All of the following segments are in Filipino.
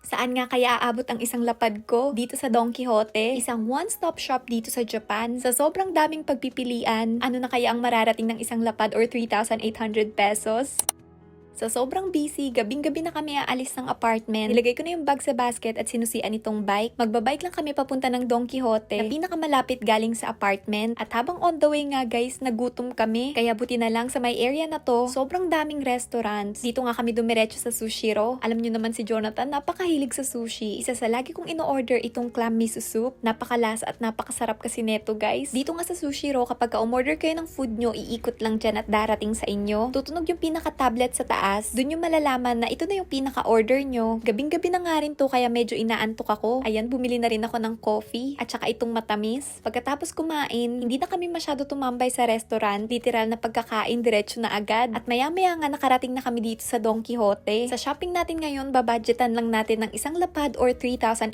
Saan nga kaya aabot ang isang lapad ko? Dito sa Don Quijote, isang one-stop shop dito sa Japan. Sa sobrang daming pagpipilian, ano na kaya ang mararating ng isang lapad or 3,800 pesos? Sa sobrang busy, gabing-gabi na kami aalis ng apartment. Nilagay ko na yung bag sa basket at sinusian itong bike. Magbabike lang kami papunta ng Don Quijote na pinakamalapit galing sa apartment. At habang on the way nga guys, nagutom kami. Kaya buti na lang sa may area na to, sobrang daming restaurants. Dito nga kami dumiretso sa Sushiro. Alam nyo naman si Jonathan, napakahilig sa sushi. Isa sa lagi kong ino-order itong clam miso soup. Napakalasa at napakasarap kasi neto guys. Dito nga sa Sushiro, kapag ka-umorder kayo ng food nyo, iikot lang dyan at darating sa inyo. Tutunog yung pinaka-tablet sa taas. Doon yung malalaman na ito na yung pinaka-order nyo. Gabing-gabi na nga rin to kaya medyo inaantok ako. Ayan, bumili na rin ako ng coffee at saka itong matamis. Pagkatapos kumain, hindi na kami masyado tumambay sa restaurant. Literal na pagkakain, diretso na agad. At maya-maya nga nakarating na kami dito sa Don Quijote. Sa shopping natin ngayon, babudgetan lang natin ng isang lapad or 3,800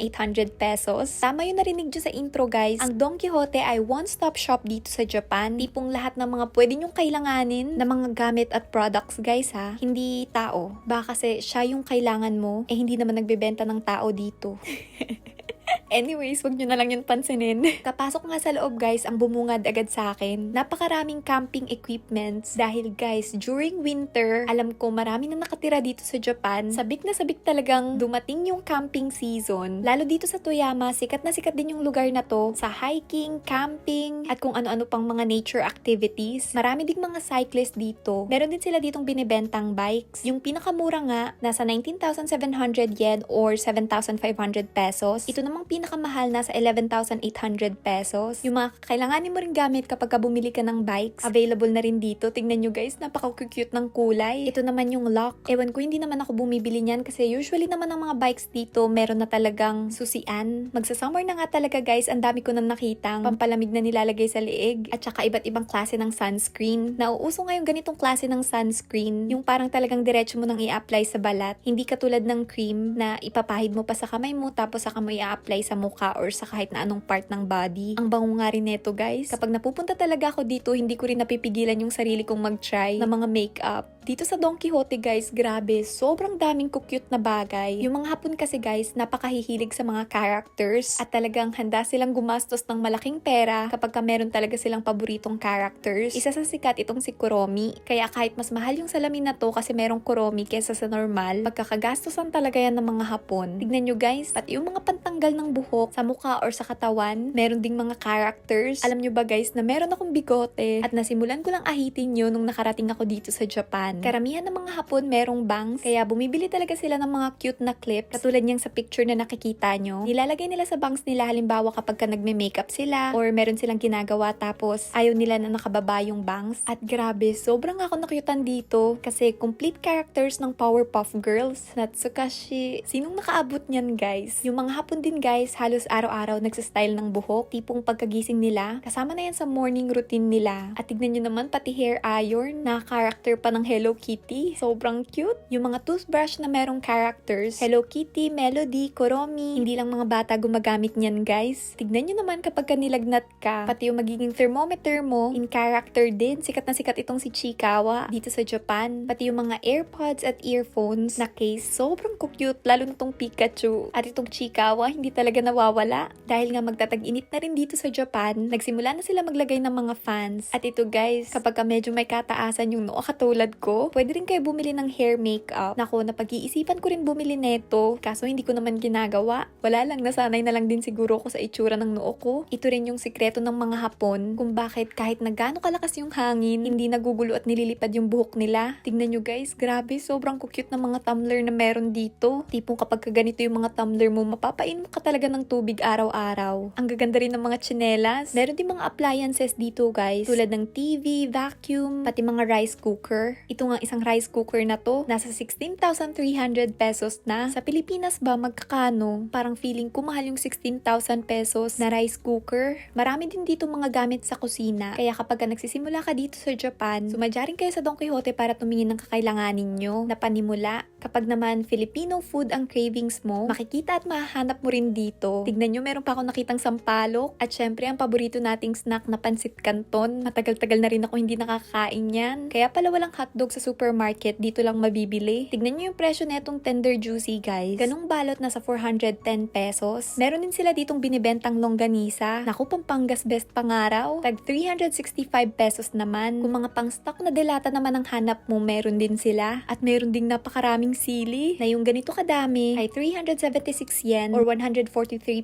pesos. Tama yung narinig nyo sa intro guys. Ang Don Quijote ay one-stop shop dito sa Japan. Tipong lahat ng mga pwede nyong kailanganin na mga gamit at products guys ha. Hindi tao. Baka kasi siya yung kailangan mo, hindi naman nagbebenta ng tao dito. Anyways, wag nyo na lang yun pansinin. Kapasok nga sa loob guys, ang bumungad agad sa akin. Napakaraming camping equipments dahil guys, during winter, alam ko marami na nakatira dito sa Japan. Sabik na sabik talagang dumating yung camping season. Lalo dito sa Toyama, sikat na sikat din yung lugar na to sa hiking, camping, at kung ano-ano pang mga nature activities. Marami ding mga cyclists dito. Meron din sila ditong binibentang bikes. Yung pinakamura nga, nasa 19,700 yen or 7,500 pesos. Ito namang pinakamahal nasa 11,800 pesos. Yung mga kailanganin mo rin gamit kapag bumili ka ng bikes, available na rin dito. Tingnan nyo guys, napaka-cute ng kulay. Ito naman yung lock. Ewan ko, hindi naman ako bumibili niyan kasi usually naman ang mga bikes dito meron na talagang susian. Magsa-summer na nga talaga guys, ang dami ko nang nakitang pampalamig na nilalagay sa liig at saka iba't ibang klase ng sunscreen. Nauuso nga yung ganitong klase ng sunscreen, yung parang talagang diretso mo nang i-apply sa balat. Hindi katulad ng cream na ipapahid mo pa sa kamay mo tapos saka mo i-apply sa mukha or sa kahit na anong part ng body. Ang bango nga rin neto guys. Kapag napupunta talaga ako dito, hindi ko rin napipigilan yung sarili kong mag-try ng mga makeup. Dito sa Don Quijote guys, grabe, sobrang daming cute na bagay. Yung mga Hapon kasi guys, napakahihilig sa mga characters at talagang handa silang gumastos ng malaking pera kapag meron talaga silang paboritong characters. Isa sa sikat itong si Kuromi. Kaya kahit mas mahal yung salamin na to kasi merong Kuromi kesa sa normal, pagkakagastosan talaga yan ng mga Hapon. Tignan nyo guys, pati yung mga pantanggal ng buhok sa mukha or sa katawan, meron ding mga characters. Alam nyo ba guys na meron akong bigote at nasimulan ko lang ahitin yun nung nakarating ako dito sa Japan. Karamihan ng mga Hapon merong bangs, kaya bumibili talaga sila ng mga cute na clips katulad niyang sa picture na nakikita nyo. Nilalagay nila sa bangs nila halimbawa kapag ka nagme-makeup sila or meron silang ginagawa tapos ayaw nila na nakababa yung bangs. At grabe, sobrang ako nakyutan dito kasi complete characters ng Powerpuff Girls. Natsukashi. Sinong nakaabot niyan guys? Yung mga Hapon din guys, halos araw-araw nagsastyle ng buhok. Tipong pagkagising nila, kasama na yan sa morning routine nila. At tignan nyo naman pati hair iron na character pa ng Hello Kitty. Sobrang cute. Yung mga toothbrush na merong characters, Hello Kitty, Melody, Kuromi. Hindi lang mga bata gumagamit niyan guys. Tignan nyo naman kapag nilagnat ka, pati yung magiging thermometer mo, in character din. Sikat na sikat itong si Chikawa dito sa Japan. Pati yung mga AirPods at earphones na case, sobrang cute. Lalo na itong Pikachu. At itong Chikawa, hindi talaga nawawala. Dahil nga magtatag-init na rin dito sa Japan, nagsimula na sila maglagay ng mga fans. At ito guys, kapag medyo may kataasan yung noo katulad ko, pwede rin kayo bumili ng hair makeup. Nako, napag-iisipan ko rin bumili neto. Kaso hindi ko naman ginagawa. Wala lang, nasanay na lang din siguro ko sa itsura ng noo ko. Ito rin yung sikreto ng mga Hapon kung bakit kahit na gaano kalakas yung hangin, hindi nagugulo at nililipad yung buhok nila. Tignan nyo guys, grabe, sobrang cute ng mga tumbler na meron dito. Tipong kapag ganito yung mga tumbler mo, mapapain mo ka talaga ng tubig araw-araw. Ang gaganda rin ng mga tsinelas. Meron din mga appliances dito guys, tulad ng TV, vacuum, pati mga rice cooker. Ito nga isang rice cooker na to, nasa 16,300 pesos na. Sa Pilipinas ba magkakano? Parang feeling ko mahal yung 16,000 pesos na rice cooker. Marami din dito mga gamit sa kusina. Kaya kapag nagsisimula ka dito sa Japan, sumadyarin kayo sa Don Quijote para tumingin ng kakailanganin nyo na panimula. Kapag naman Filipino food ang cravings mo, makikita at mahahanap mo rin dito. Tignan nyo, meron pa ako nakitang sampalok. At syempre, ang paborito nating snack na pansit canton. Matagal-tagal na rin ako hindi nakakain yan. Kaya pala walang hotdog sa supermarket, dito lang mabibili. Tignan nyo yung presyo netong Tender Juicy, guys. Ganong balot nasa 410 pesos. Meron din sila ditong binibentang longganisa. Naku, Pampangas best pangaraw. Tag 365 pesos naman. Kung mga pang-stock na delata naman ang hanap mo, meron din sila. At meron ding napakaraming sili na yung ganito kadami ay 376 yen or 143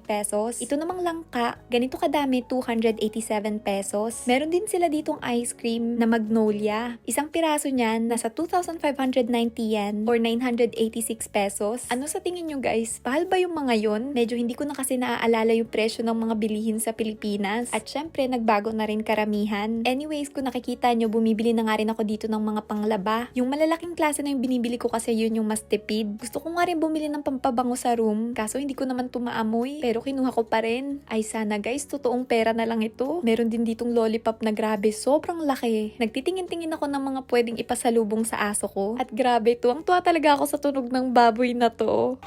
pesos. Ito namang langka, ganito kadami 287 pesos. Meron din sila ditong ice cream na Magnolia. Isang piraso niyan nasa 2,590 yen or 986 pesos. Ano sa tingin nyo guys? Mahal ba yung mga yon? Medyo hindi ko na kasi naaalala yung presyo ng mga bilihin sa Pilipinas. At syempre, nagbago na rin karamihan. Anyways, kung nakikita nyo, bumibili na nga rin ako dito ng mga panglaba. Yung malalaking klase na yung binibili ko kasi yun yung mas tipid. Gusto ko nga rin bumili ng pampabango sa room. Kaso hindi ko naman tumaamoy. Pero kinuha ko pa rin. Ay sana guys, totoong pera na lang ito. Meron din ditong lollipop na grabe. Sobrang laki. Nagtitingin-tingin ako ng mga pwedeng ipasalubong sa aso ko. At grabe, tuwang-tuwa talaga ako sa tunog ng baboy na to.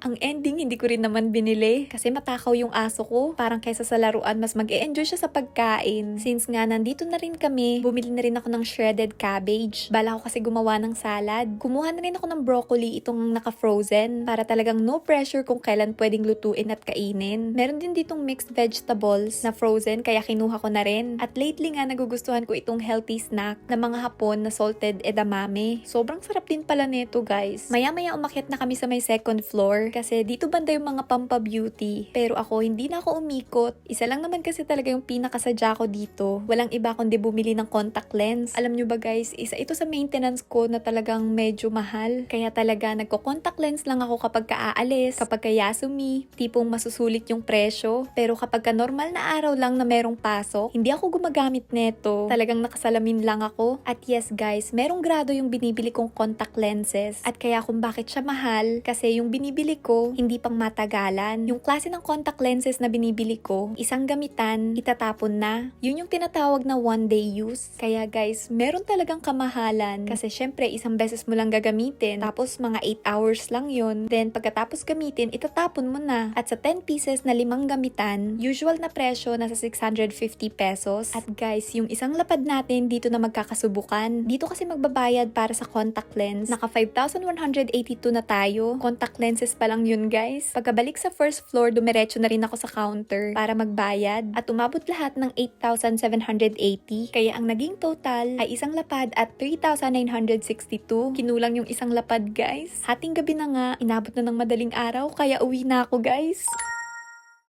Ang ending, hindi ko rin naman binili kasi matakaw yung aso ko. Parang kaysa sa laruan, mas mag-e-enjoy siya sa pagkain. Since nga nandito na rin kami, bumili na rin ako ng shredded cabbage. Bala ko kasi gumawa ng salad. Kumuha na rin ako ng broccoli, itong naka-frozen, para talagang no pressure kung kailan pwedeng lutuin at kainin. Meron din ditong mixed vegetables na frozen, kaya kinuha ko na rin. At lately nga, nagugustuhan ko itong healthy snack na mga hapon na salted edamame. Sobrang sarap din pala nito guys. Maya-maya umakyat na kami sa may second floor. Kasi dito banda yung mga pampa-beauty. Pero ako, hindi na ako umikot. Isa lang naman kasi talaga yung pinakasadya ko dito. Walang iba kundi bumili ng contact lens. Alam nyo ba guys, isa ito sa maintenance ko na talagang medyo mahal. Kaya talaga nagko-contact lens lang ako kapag aalis, kapag Yasumi, tipong masusulit yung presyo. Pero kapag normal na araw lang na merong pasok, hindi ako gumagamit neto. Talagang nakasalamin lang ako. At yes guys, merong grado yung binibili kong contact lenses. At kaya kung bakit siya mahal, kasi yung binibili ko, hindi pang matagalan. Yung klase ng contact lenses na binibili ko, isang gamitan, itatapon na. Yun yung tinatawag na one day use. Kaya guys, meron talagang kamahalan. Kasi syempre, isang beses mo lang gagamitin. Tapos mga 8 hours lang yun. Then pagkatapos gamitin, itatapon mo na. At sa 10 pieces na 5 gamitan, usual na presyo nasa 650 pesos. At guys, yung isang lapad natin dito na magkakasubukan. Dito kasi magbabayad para sa contact lens. Naka 5,182 na tayo. Contact lenses pa lang yun guys. Pagkabalik sa first floor, dumiretso na rin ako sa counter para magbayad. At umabot lahat ng 8,780. Kaya ang naging total ay isang lapad at 3,962. Kinulang yung isang lapad guys. Hating gabi na nga, inabot na ng madaling araw, kaya uwi na ako guys.